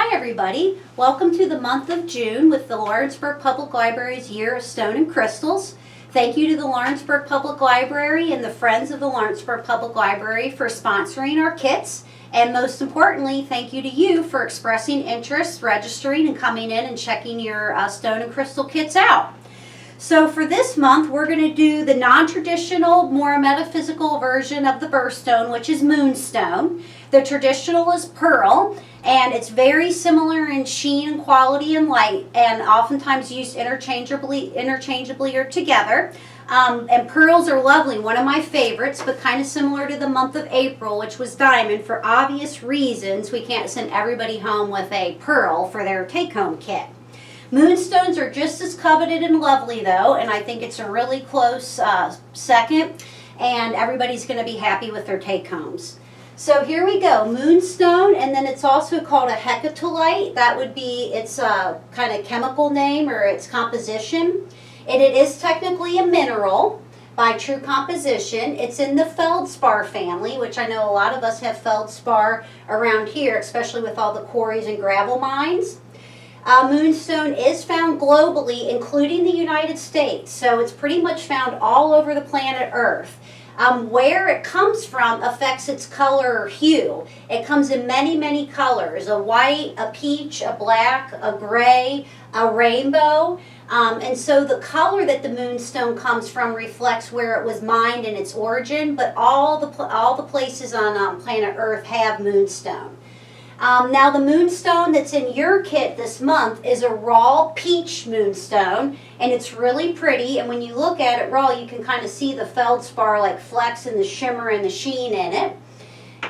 Hi everybody, welcome to the month of June with the Lawrenceburg Public Library's Year of Stone and Crystals. Thank you to the Lawrenceburg Public Library and the Friends of the Lawrenceburg Public Library for sponsoring our kits. And most importantly, thank you to you for expressing interest, registering, and coming in and checking your stone and crystal kits out. So for this month, we're going to do the non-traditional, more metaphysical version of the birthstone, which is Moonstone. The traditional is pearl, and it's very similar in sheen and quality and light, and oftentimes used interchangeably or together. And pearls are lovely, one of my favorites, but kind of similar to the month of April, which was diamond. For obvious reasons, we can't send everybody home with a pearl for their take-home kit. Moonstones are just as coveted and lovely though, and I think it's a really close second, and everybody's going to be happy with their take-homes. So here we go, Moonstone, and then it's also called a hecatolite. That would be its kind of chemical name or its composition. And it is technically a mineral by true composition. It's in the feldspar family, which I know a lot of us have feldspar around here, especially with all the quarries and gravel mines. Moonstone is found globally, including the United States, so it's pretty much found all over the planet Earth. Where it comes from affects its color or hue. It comes in many, many colors: a white, a peach, a black, a gray, a rainbow. And so the color that the moonstone comes from reflects where it was mined and its origin, but all the places on planet Earth have moonstone. Now the moonstone that's in your kit this month is a raw peach moonstone, and it's really pretty, and when you look at it raw you can kind of see the feldspar like flecks and the shimmer and the sheen in it.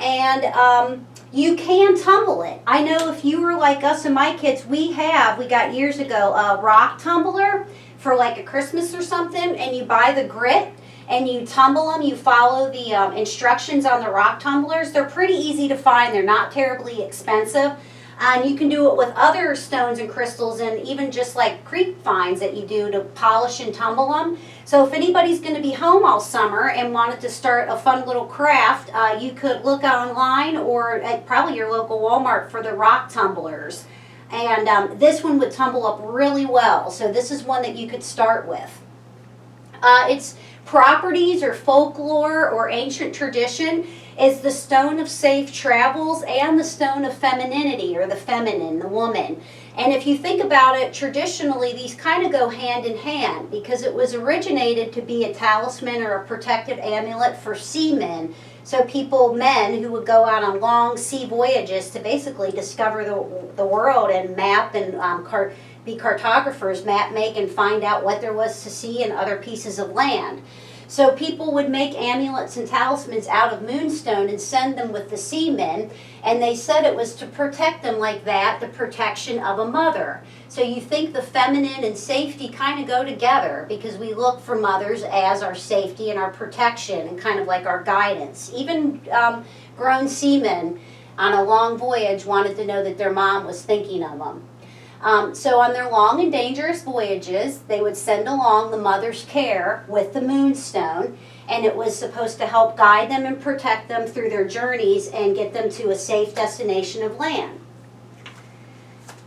And you can tumble it. I know if you were like us and my kids, we got years ago a rock tumbler for like a Christmas or something, and you buy the grit and you tumble them. You follow the instructions on the rock tumblers. They're pretty easy to find. They're not terribly expensive. And you can do it with other stones and crystals, and even just like creek finds that you do to polish and tumble them. So if anybody's going to be home all summer and wanted to start a fun little craft, you could look online or at probably your local Walmart for the rock tumblers. And this one would tumble up really well. So this is one that you could start with. Its properties or folklore or ancient tradition is the stone of safe travels and the stone of femininity, or the feminine, the woman. And if you think about it, traditionally these kind of go hand in hand, because it was originated to be a talisman or a protective amulet for seamen. So men who would go out on long sea voyages to basically discover the world and map and be cartographers, make and find out what there was to see in other pieces of land. So people would make amulets and talismans out of moonstone and send them with the seamen, and they said it was to protect them like that, the protection of a mother. So you think the feminine and safety kind of go together, because we look for mothers as our safety and our protection and kind of like our guidance. Even grown seamen on a long voyage wanted to know that their mom was thinking of them. So on their long and dangerous voyages, they would send along the mother's care with the moonstone, and it was supposed to help guide them and protect them through their journeys and get them to a safe destination of land.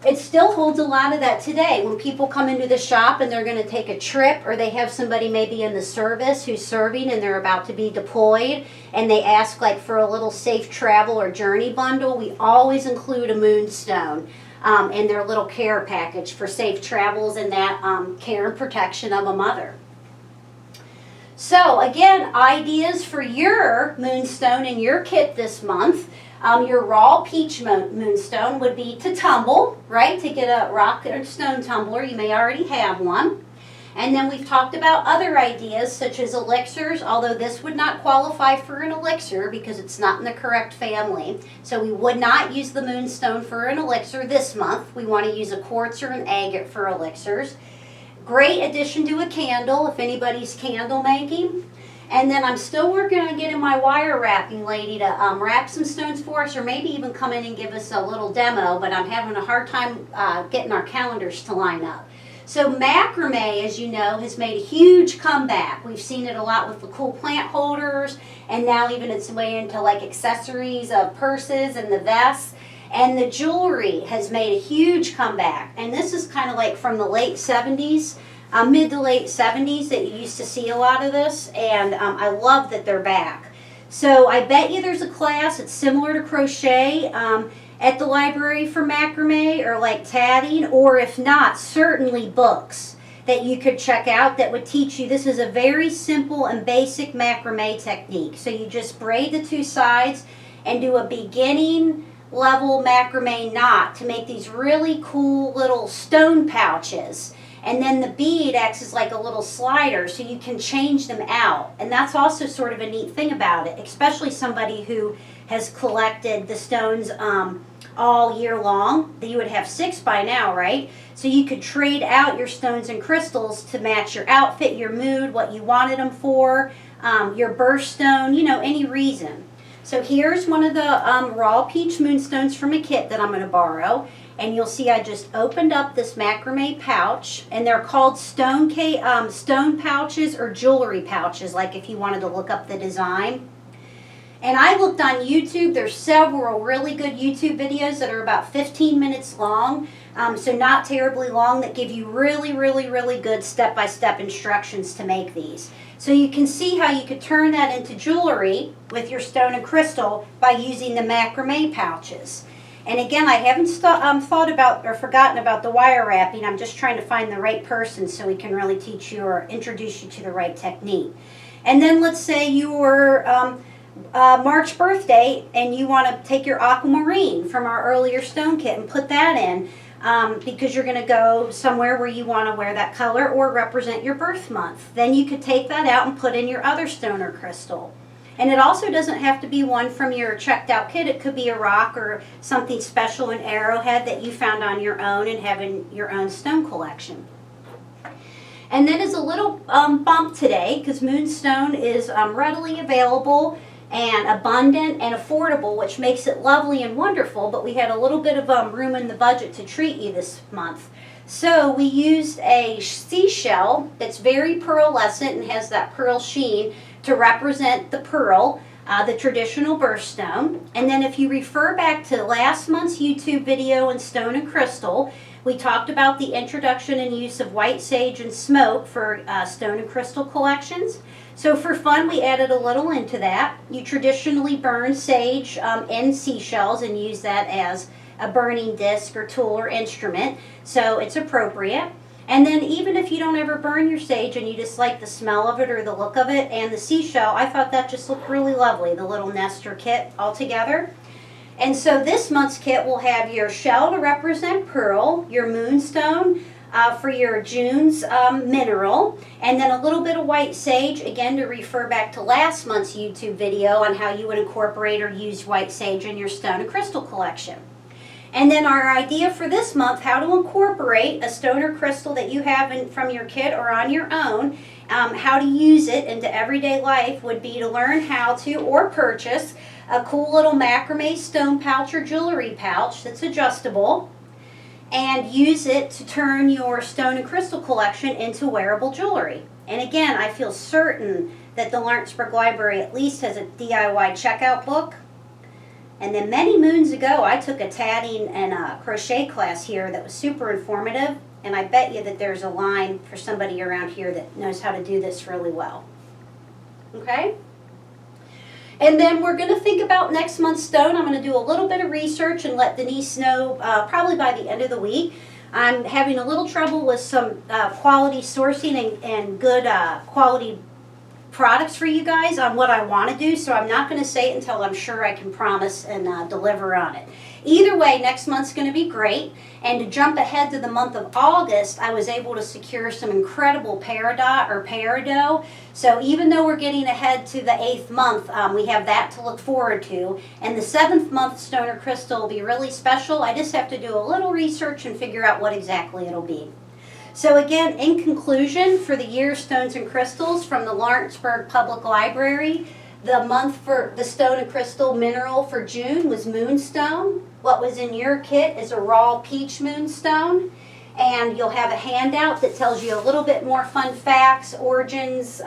It still holds a lot of that today. When people come into the shop and they're going to take a trip, or they have somebody maybe in the service who's serving and they're about to be deployed, and they ask like for a little safe travel or journey bundle, we always include a moonstone in their little care package for safe travels and that care and protection of a mother. So again, ideas for your moonstone in your kit this month. Your raw peach moonstone would be to tumble, right? To get a rock or stone tumbler. You may already have one. And then we've talked about other ideas such as elixirs, although this would not qualify for an elixir because it's not in the correct family. So we would not use the moonstone for an elixir this month. We want to use a quartz or an agate for elixirs. Great addition to a candle if anybody's candle making. And then I'm still working on getting my wire wrapping lady to wrap some stones for us, or maybe even come in and give us a little demo, but I'm having a hard time getting our calendars to line up. So macrame, as you know, has made a huge comeback. We've seen it a lot with the cool plant holders, and now even its way into like accessories of purses and the vests. And the jewelry has made a huge comeback. And this is kind of like from the late 70s, mid to late 70s that you used to see a lot of this. And I love that they're back. So I bet you there's a class that's similar to crochet at the library for macrame or like tatting, or if not, certainly books that you could check out that would teach you. This is a very simple and basic macrame technique. So you just braid the two sides and do a beginning level macrame knot to make these really cool little stone pouches. And then the bead acts as like a little slider so you can change them out. And that's also sort of a neat thing about it, especially somebody who has collected the stones all year long. You would have 6 by now, right? So you could trade out your stones and crystals to match your outfit, your mood, what you wanted them for, your birthstone, you know, any reason. So here's one of the raw peach moonstones from a kit that I'm going to borrow. And you'll see I just opened up this macrame pouch, and they're called stone pouches or jewelry pouches, like if you wanted to look up the design. And I looked on YouTube. There's several really good YouTube videos that are about 15 minutes long, so not terribly long, that give you really, really, really good step-by-step instructions to make these. So you can see how you could turn that into jewelry with your stone and crystal by using the macrame pouches. And again, I haven't thought about or forgotten about the wire wrapping. I'm just trying to find the right person so we can really teach you or introduce you to the right technique. And then let's say your March birthday and you want to take your aquamarine from our earlier stone kit and put that in because you're going to go somewhere where you want to wear that color or represent your birth month. Then you could take that out and put in your other stone or crystal. And it also doesn't have to be one from your checked out kit. It could be a rock or something special, an arrowhead that you found on your own and have in your own stone collection. And then as a little bump today, because Moonstone is readily available and abundant and affordable, which makes it lovely and wonderful, but we had a little bit of room in the budget to treat you this month. So we used a seashell that's very pearlescent and has that pearl sheen to represent the pearl, the traditional birthstone. And then if you refer back to last month's YouTube video in Stone and Crystal, we talked about the introduction and use of white sage and smoke for stone and crystal collections. So for fun, we added a little into that. You traditionally burn sage in seashells and use that as a burning disc or tool or instrument, so it's appropriate. And then even if you don't ever burn your sage and you just like the smell of it or the look of it and the seashell, I thought that just looked really lovely, the little nester kit all together. And so this month's kit will have your shell to represent pearl, your moonstone for your June's mineral, and then a little bit of white sage, again to refer back to last month's YouTube video on how you would incorporate or use white sage in your stone and crystal collection. And then our idea for this month, how to incorporate a stone or crystal that you have from your kit or on your own, how to use it into everyday life would be to learn how to or purchase a cool little macrame stone pouch or jewelry pouch that's adjustable and use it to turn your stone and crystal collection into wearable jewelry. And again, I feel certain that the Lawrenceburg Library at least has a DIY checkout book. And then many moons ago, I took a tatting and a crochet class here that was super informative, and I bet you that there's a line for somebody around here that knows how to do this really well. Okay? And then we're going to think about next month's stone. I'm going to do a little bit of research and let Denise know probably by the end of the week. I'm having a little trouble with some quality sourcing and good quality products for you guys on what I want to do, so I'm not going to say it until I'm sure I can promise and deliver on it. Either way, next month's going to be great, and to jump ahead to the month of August, I was able to secure some incredible peridot or peridot, so even though we're getting ahead to the 8th month, we have that to look forward to, and the 7th month stone or crystal will be really special. I just have to do a little research and figure out what exactly it'll be. So again, in conclusion, for the year Stones and Crystals from the Lawrenceburg Public Library, the month for the stone and crystal mineral for June was Moonstone. What was in your kit is a raw peach moonstone. And you'll have a handout that tells you a little bit more fun facts, origins,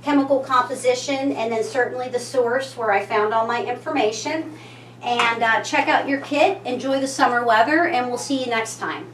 chemical composition, and then certainly the source where I found all my information. And check out your kit, enjoy the summer weather, and we'll see you next time.